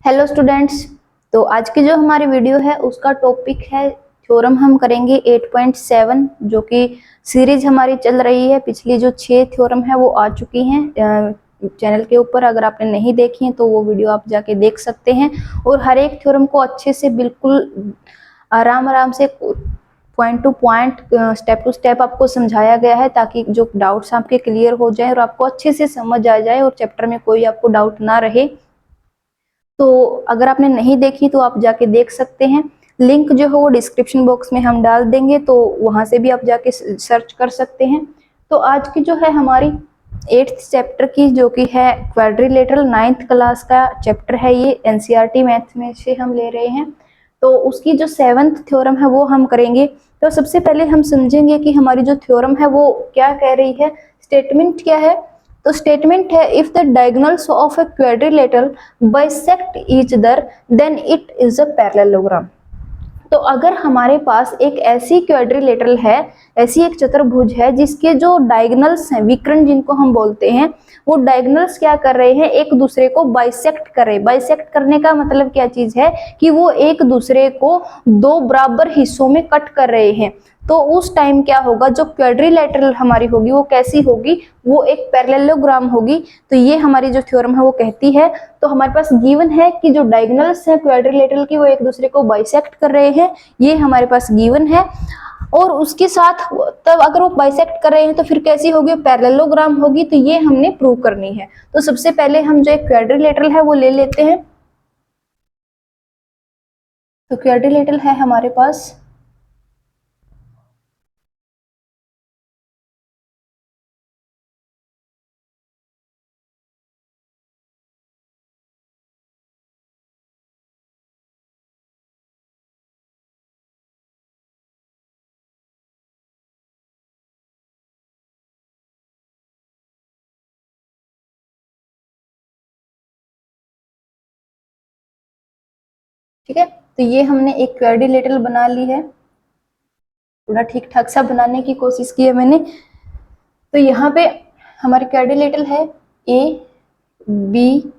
Hello students. तो आज की जो हमारी वीडियो है उसका टॉपिक है थ्योरम। हम करेंगे 8.7 जो कि सीरीज हमारी चल रही है। पिछली जो 6 थ्योरम है वो आ चुकी हैं चैनल के ऊपर। अगर आपने नहीं देखी है तो वो वीडियो आप जाके देख सकते हैं। और हर एक थ्योरम को अच्छे से बिल्कुल आराम से point to point step to step आपको समझाया गया है ताकि जो डाउट्स आपके क्लियर हो जाए और आपको अच्छे से समझ आ जाए और चैप्टर में कोई आपको डाउट ना रहे। तो अगर आपने नहीं देखी तो आप जाके देख सकते हैं। लिंक जो है वो डिस्क्रिप्शन बॉक्स में हम डाल देंगे, तो वहां से भी आप जाके सर्च कर सकते हैं। तो आज की जो है हमारी 8th चैप्टर की जो कि है क्वाड्रिलेटरल 9th क्लास का चैप्टर है, ये एनसीईआरटी मैथ में से हम ले रहे हैं। तो उसकी जो 7th थ्योरम है वो हम करेंगे। तो सबसे पहले हम समझेंगे कि हमारी जो थ्योरम है वो क्या कह रही है, स्टेटमेंट क्या है। तो स्टेटमेंट है if the diagonals of a quadrilateral bisect each other than it is a parallelogram. तो अगर हमारे पास एक ऐसी क्वाड्रिलेटरल है, ऐसी एक चतुर्भुज है जिसके जो डायगोनल्स हैं, विकर्ण जिनको हम बोलते हैं, वो डायगोनल्स क्या कर रहे हैं, एक दूसरे को बाइसेक्ट कर रहे हैं। बाइसेक्ट करने का मतलब क्या चीज है कि वो एक दूसरे को दो बराबर हिस्सों में कट कर रहे हैं। तो उस टाइम क्या होगा, जो क्वाड्रिलेटरल हमारी होगी वो कैसी होगी, वो एक पैरेललोग्राम होगी। तो ये हमारी जो थ्योरम है वो कहती है। तो हमारे पास गिवन है कि जो डायगोनल्स है क्वाड्रिलेटरल की वो एक दूसरे को बाइसेक्ट कर रहे हैं, ये हमारे पास गिवन है। और उसके साथ तब अगर वो बाइसेक्ट कर रहे हैं तो फिर कैसी होगी, पैरेललोग्राम होगी। तो ये हमने प्रूव करनी है। तो सबसे पहले हम जो एक क्वाड्रिलेटरल है वो ले लेते हैं। तो क्वाड्रिलेटरल है हमारे पास ठीक है। तो ये हमने एक क्वाड्रिलेटरल बना ली है, थोड़ा ठीक ठाक सा बनाने की कोशिश की है मैंने। तो यहाँ पे हमारे क्वाड्रिलेटरल है ए बी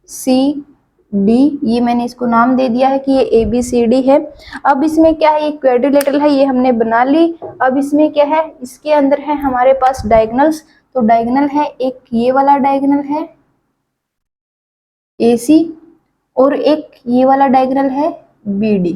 सी डी, ये मैंने इसको नाम दे दिया है कि ये ए बी सी डी है। अब इसमें क्या है, ये क्वाड्रिलेटरल है, ये हमने बना ली। अब इसमें क्या है, इसके अंदर है हमारे पास डायगोनल्स। तो डायगोनल है, एक ये वाला डायगोनल है ए सी और एक ये वाला डायगोनल है बी डी।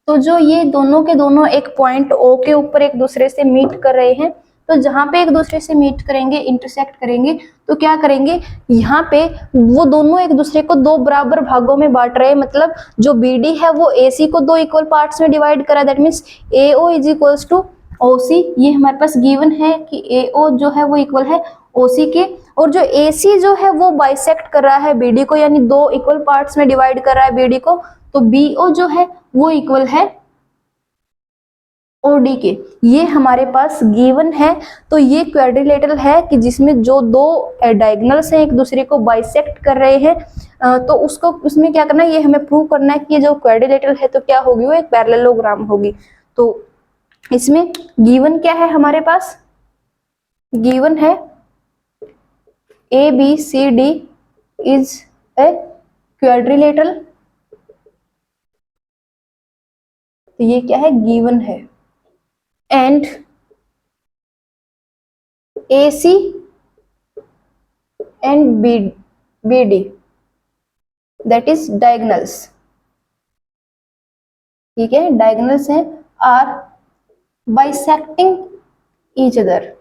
तो जो ये दोनों के दोनों एक पॉइंट ओ के ऊपर एक दूसरे से मीट कर रहे हैं, तो जहां पे एक दूसरे से मीट करेंगे, इंटरसेक्ट करेंगे, तो क्या करेंगे, यहाँ पे वो दोनों एक दूसरे को दो बराबर भागों में बांट रहे हैं। मतलब जो BD है वो AC को दो इक्वल पार्ट्स में डिवाइड करा, that means AO is equals to OC। ये हमारे पास गिवन है कि AO जो है वो इक्वल है OC के। और जो AC जो है वो बाइसेक्ट कर रहा है BD को, यानी दो इक्वल पार्ट्स में डिवाइड कर रहा है BD को। तो BO जो है वो इक्वल है OD के। ये हमारे पास गिवन है। तो ये क्वाड्रिलेटरल है कि जिसमें जो दो डायगोनल्स हैं एक दूसरे को बाइसेक्ट कर रहे हैं। तो उसको उसमें क्या करना है, ये हमें प्रूव करना है कि ये जो क्वाड्रिलेटरल है तो क्या होगी, वो एक पैरेललोग्राम होगी। तो इसमें गिवन क्या है हमारे पास, गिवन है ABCD इज ए क्वाड्रिलेटरल। तो ये क्या है, गिवन है। And AC and BD that is diagonals. ठीक है, डायगोनल्स हैं, आर बाइसेक्टिंग ईच अदर।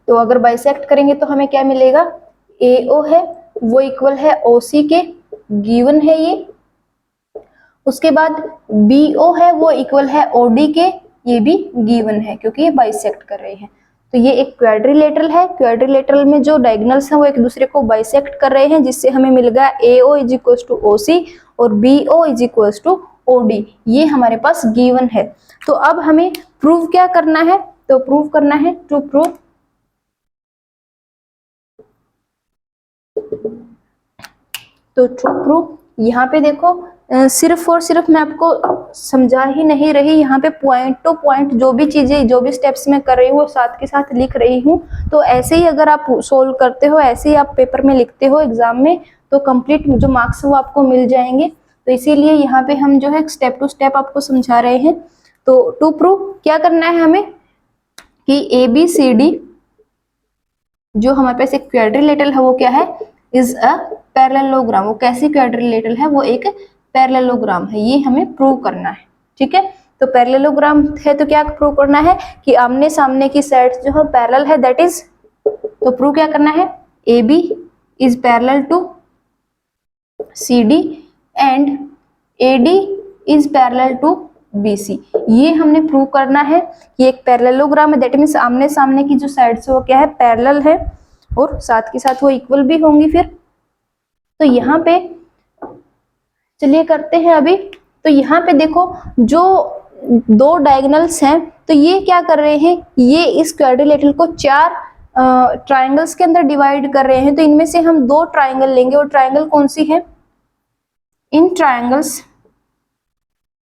तो अगर बाइसेक्ट करेंगे तो हमें क्या मिलेगा, AO है वो इक्वल है OC के, गिवन है ये। उसके बाद BO है वो इक्वल है OD के, ये भी गिवन है क्योंकि ये बाइसेक्ट कर रहे हैं। तो ये एक क्वाड्रिलेटरल है। क्वाड्रिलेटरल में जो डायगोनल्स हैं वो एक दूसरे को बाइसेक्ट कर रहे हैं, जिससे हमें मिल गया AO is equal to OC और BO is equal to OD। ये हमारे पास गिवन है। तो अब हमें प्रूव क्या करना है, तो प्रूव करना है टू प्रूव, तो ट्रू प्रूफ यहाँ पे देखो सिर्फ और सिर्फ मैं आपको समझा ही नहीं रही, यहाँ पे पॉइंट टू पॉइंट जो भी चीजें, जो भी स्टेप्स मैं कर रही हूँ साथ के साथ लिख रही हूँ। तो ऐसे ही अगर आप सोल्व करते हो, ऐसे ही आप पेपर में लिखते हो एग्जाम में, तो कंप्लीट जो मार्क्स वो आपको मिल जाएंगे। तो इसीलिए यहाँ पे हम जो है स्टेप टू स्टेप आपको समझा रहे हैं। तो टू प्रूव क्या करना है हमें कि ABCD जो हमारे पास एक क्वाड्रिलेटरल है वो क्या है, इज अ पैरेललोग्राम। वो कैसी क्वाड्रिलेटरल है, वो एक पैरेललोग्राम है, ये हमें प्रूव करना है। ठीक है, तो पैरेललोग्राम है तो क्या प्रूव करना है कि आमने सामने की साइड्स जो है पैरेलल है, दैट इज, तो प्रूव क्या करना है, AB is parallel to CD and AD is parallel to BC। ये हमने प्रूव करना है कि एक पैरेललोग्राम है, दैट मीन्स आमने सामने की जो साइड्स है वो क्या है, पैरेलल है, और साथ के साथ वो इक्वल भी होंगी फिर। तो यहाँ पे चलिए करते हैं अभी। तो यहाँ पे देखो जो दो डायगोनल्स हैं, तो ये क्या कर रहे हैं, ये इस क्वाड्रिलेटरल को 4 ट्राइंगल्स के अंदर डिवाइड कर रहे हैं। तो इनमें से हम 2 ट्राइंगल लेंगे, और ट्राइंगल कौन सी है, in triangles,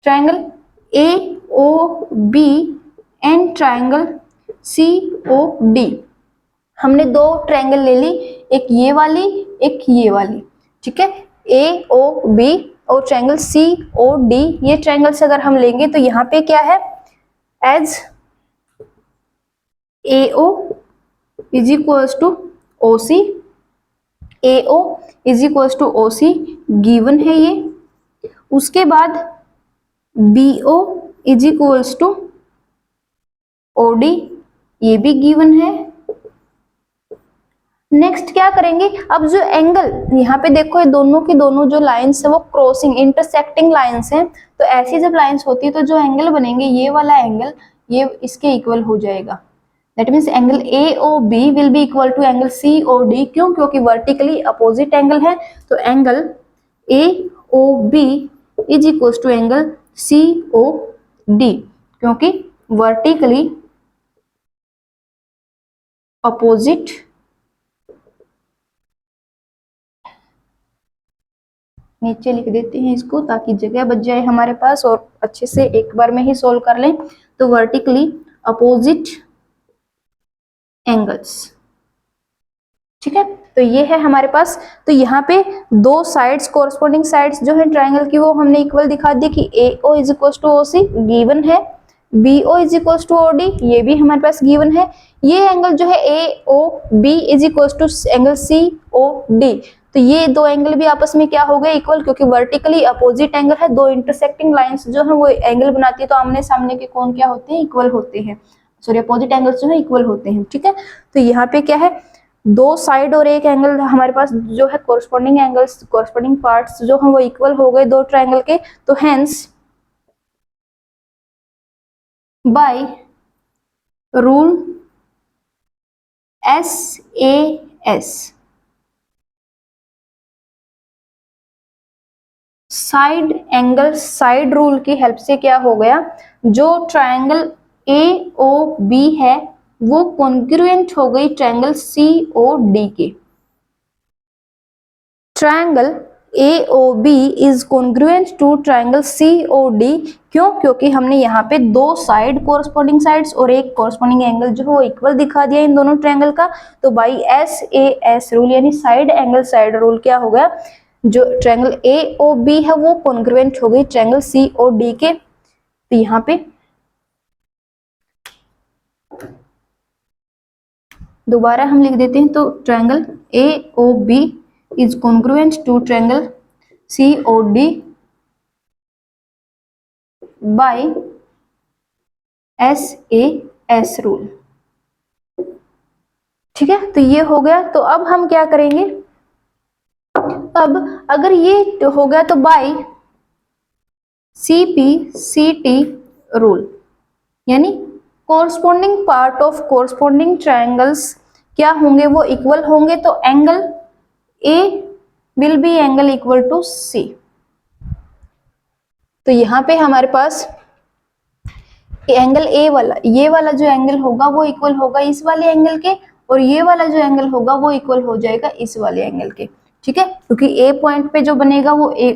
triangle AOB and triangle COD। हमने 2 ट्राइंगल ले ली, एक ये वाली एक ये वाली। ठीक है, AOB और ट्राइंगल COD, ये ट्राइंगल्स अगर हम लेंगे तो यहाँ पे क्या है, as AO is equals to OC, AO is equals to OC given है ये। उसके बाद BO is equals to OD, ये भी गिवन है। नेक्स्ट क्या करेंगे, अब जो एंगल यहाँ पे देखो, ये दोनों की दोनों जो लाइंस है वो क्रॉसिंग इंटरसेक्टिंग लाइंस हैं। तो ऐसी जब लाइंस होती है तो जो एंगल बनेंगे, ये वाला एंगल ये इसके इक्वल हो जाएगा। That means angle AOB will be equal to angle COD। क्यों, क्योंकि वर्टिकली अपोजिट एंगल है। तो angle AOB is equal to angle COD, क्योंकि वर्टिकली अपोजिट नीचे लिख देते हैं इसको ताकि जगह बच जाए हमारे पास और अच्छे से एक बार में ही सोल्व कर लें। तो वर्टिकली अपोजिट एंगल्स। ठीक है, तो ये है हमारे पास। तो यहाँ पे 2 साइड्स, कोरस्पोंडिंग साइड्स जो है ट्राइंगल की, वो हमने इक्वल दिखा दी कि AO is equal to OC given है, BO is equal to OD, ये भी हमारे पास गिवन है। ये एंगल जो है AOB is equal to angle COD। तो ये 2 एंगल भी आपस में क्या हो गए, इक्वल, क्योंकि वर्टिकली अपोजिट एंगल है। 2 इंटरसेक्टिंग लाइंस जो है वो एंगल बनाती है, तो आमने सामने के कोण क्या होते हैं, इक्वल होते हैं। सॉरी, अपोजिट एंगल्स जो है इक्वल होते हैं। ठीक है, तो यहाँ पे क्या है, 2 साइड और एक एंगल हमारे पास जो है कोरस्पोंडिंग एंगल्स, कोरस्पोंडिंग पार्ट्स जो हैं वो इक्वल हो गए 2 ट्राइंगल के। तो hence by rule SAS, side angle side rule की हेल्प से क्या हो गया, जो ट्राइंगल AOB है वो कॉन्ग्रुएंट हो गई ट्राइंगल COD के। Triangle AOB is congruent to triangle COD। क्यों, क्योंकि हमने यहाँ पे 2 साइड कोरस्पोंडिंग साइड्स और एक कोरस्पोंडिंग एंगल जो है वो इक्वल दिखा दिया इन दोनों ट्राइंगल का। तो बाई SAS रूल यानी साइड एंगल साइड रूल क्या हो गया, जो ट्रायंगल AOB है वो कॉन्ग्रुएंट हो गई ट्रायंगल COD के। तो यहाँ पे दोबारा हम लिख देते हैं, तो triangle AOB is congruent to triangle COD by SAS rule. ठीक है, तो ये हो गया। तो अब हम क्या करेंगे, अब अगर ये हो गया तो बाय CPCT रूल, यानी corresponding part of corresponding triangles क्या होंगे, वो इक्वल होंगे। तो angle A will be angle equal to C। तो यहां पे हमारे पास एंगल A वाला, ये वाला जो एंगल होगा वो इक्वल होगा इस वाले एंगल के, और ये वाला जो एंगल होगा वो इक्वल हो जाएगा इस वाले एंगल के। ठीक है, क्योंकि A पॉइंट पे जो बनेगा वो A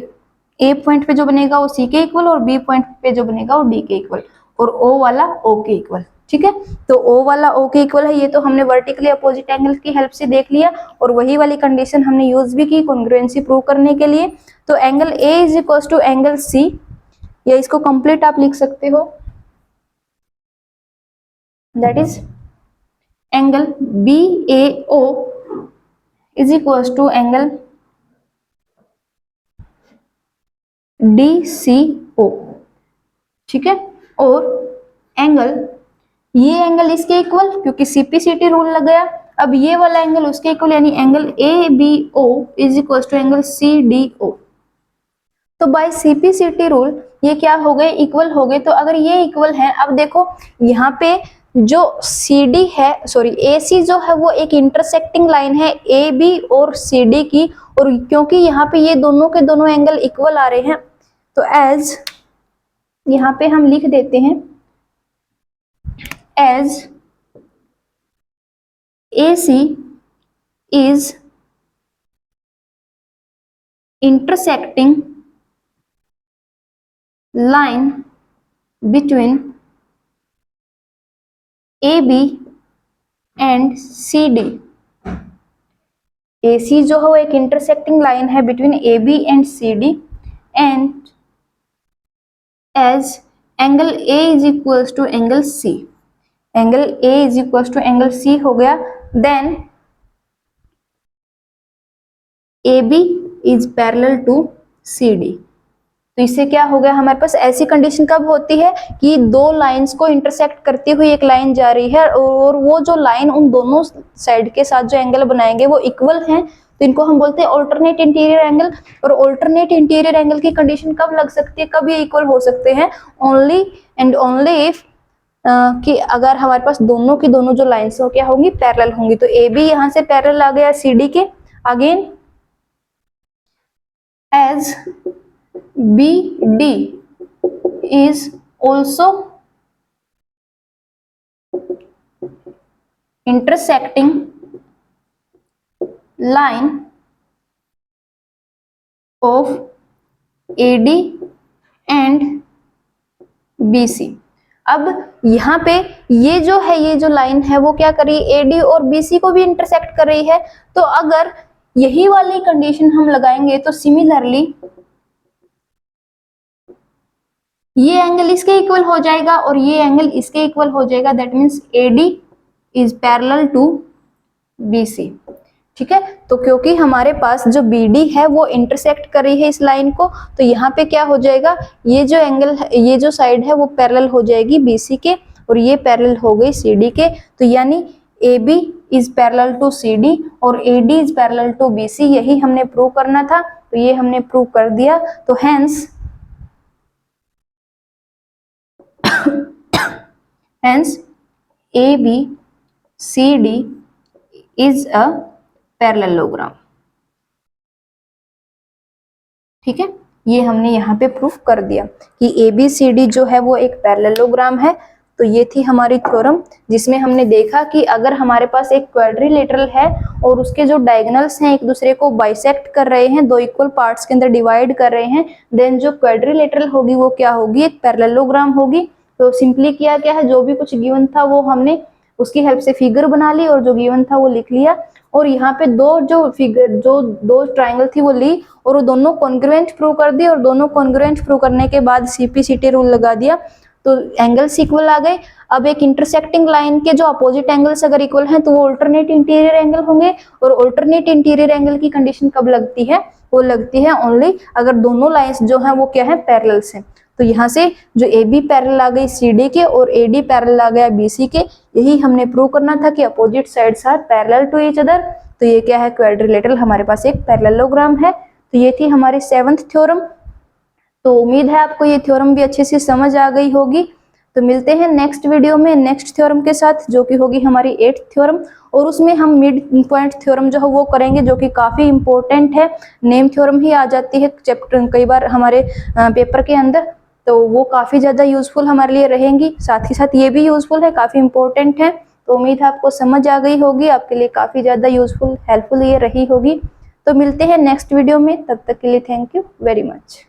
ए पॉइंट पे जो बनेगा वो सी के इक्वल और बी पॉइंट पे जो बनेगा वो डी के इक्वल और ओ वाला ओ के इक्वल। ठीक है, तो ओ वाला ओ के इक्वल है, ये तो हमने वर्टिकली अपोजिट एंगल की हेल्प से देख लिया और वही वाली कंडीशन हमने यूज भी की कॉन्ग्रुएंसी प्रूव करने के लिए। तो angle A is equal to angle C, या इसको कंप्लीट आप लिख सकते हो, that is angle B A O is equal to angle D C O. ठीक है, और एंगल, ये एंगल इसके इक्वल क्योंकि सीपीसीटी रूल लग गया। अब ये वाला एंगल उसके इक्वल यानी angle A B O is equal to angle C D O. तो बाय सीपीसीटी रूल ये क्या हो गए, इक्वल हो गए। तो अगर ये इक्वल है, अब देखो यहाँ पे जो CD है, सॉरी AC जो है वो एक इंटरसेक्टिंग लाइन है AB और CD की, और क्योंकि यहाँ पे ये दोनों के दोनों एंगल इक्वल आ रहे हैं तो एज यहाँ पे हम लिख देते हैं as AC is intersecting line between AB and CD। AC जो है वो एक इंटरसेक्टिंग लाइन है between AB and CD, and as angle A is equal to angle C, angle A is equal to angle C हो गया। Then AB is parallel to CD। तो इससे क्या हो गया, हमारे पास ऐसी कंडीशन कब होती है कि दो लाइंस को इंटरसेक्ट करती हुई एक लाइन जा रही है और वो जो लाइन उन दोनों साइड के साथ जो एंगल बनाएंगे वो इक्वल हैं, तो इनको हम बोलते हैं ऑल्टरनेट इंटीरियर एंगल। और ऑल्टरनेट इंटीरियर एंगल की कंडीशन कब लग सकती है, कब ये इक्वल हो सकते हैं, ओनली एंड ओनली इफ कि अगर हमारे पास दोनों की दोनों जो लाइंस हो क्या होंगी, पैरेलल होंगी। तो ए बी यहाँ से पैरेलल आ गया CD के, again as BD is also intersecting line of AD and BC। अब यहाँ पे ये जो है, ये जो लाइन है वो क्या कर रही है, AD और BC को भी इंटरसेक्ट कर रही है। तो अगर यही वाली कंडीशन हम लगाएंगे तो सिमिलरली ये एंगल इसके इक्वल हो जाएगा और ये एंगल इसके इक्वल हो जाएगा, that means AD is parallel to BC। ठीक है, तो क्योंकि हमारे पास जो BD है वो इंटरसेक्ट कर रही है इस लाइन को, तो यहाँ पे क्या हो जाएगा, ये जो एंगल है, ये जो साइड है वो पैरेलल हो जाएगी BC के और ये पैरेलल हो गई CD के। तो यानी AB is parallel to CD और AD is parallel to BC, यही हमने प्रूव करना था, तो ये हमने प्रूव कर दिया। तो hence ABCD is a parallelogram। ठीक है, ये हमने यहाँ पे प्रूफ कर दिया कि ABCD जो है वो एक पैरेललोग्राम है। तो ये थी हमारी थ्योरम जिसमें हमने देखा कि अगर हमारे पास एक क्वाड्रिलेटरल है और उसके जो डायगोनल्स हैं एक दूसरे को बाइसेक्ट कर रहे हैं, दो इक्वल पार्ट्स के अंदर डिवाइड कर रहे हैं, देन जो क्वाड्रिलेटरल होगी वो क्या होगी, एक पैरेललोग्राम होगी। तो सिंपली किया क्या है, जो भी कुछ गिवन था वो हमने उसकी हेल्प से फिगर बना ली और जो गिवन था वो लिख लिया, और यहाँ पे दो ट्राइंगल थी वो ली और वो दोनों कॉन्ग्रुएंट प्रूव कर दी, और दोनों कॉन्ग्रुएंट प्रूव करने के बाद सीपीसीटी रूल लगा दिया, तो एंगल्स इक्वल आ गए। अब एक इंटरसेक्टिंग लाइन के जो अपोजिट एंगल्स अगर इक्वल हैं तो वो अल्टरनेट इंटीरियर एंगल होंगे, और अल्टरनेट इंटीरियर एंगल की कंडीशन कब लगती है, वो लगती है ओनली अगर दोनों लाइंस जो हैं वो क्या है, पैरेलल से। तो यहाँ से जो AB पैरेलल आ गई CD के और AD पैरेलल आ गया BC के, यही हमने प्रूव करना था कि opposite sides are parallel to each other. तो ये क्या है, क्वाड्रिलेटरल हमारे पास एक पैरेललोग्राम है। तो ये थी हमारी 7th थ्योरम। तो उम्मीद है आपको ये थ्योरम भी अच्छे से समझ आ गई होगी। तो मिलते हैं नेक्स्ट वीडियो में नेक्स्ट थ्योरम के साथ, जो कि होगी हमारी 8th थ्योरम, और उसमें हम मिड पॉइंट थ्योरम जो है वो करेंगे, जो कि काफी इंपॉर्टेंट है। नेम थ्योरम ही आ जाती है चैप्टर कई बार हमारे पेपर के अंदर, तो वो काफी ज्यादा यूजफुल हमारे लिए रहेंगी। साथ ही साथ ये भी यूजफुल है, काफी इंपॉर्टेंट है। तो उम्मीद है आपको समझ आ गई होगी, आपके लिए काफी ज्यादा यूजफुल हेल्पफुल ये रही होगी। तो मिलते हैं नेक्स्ट वीडियो में, तब तक के लिए थैंक यू वेरी मच।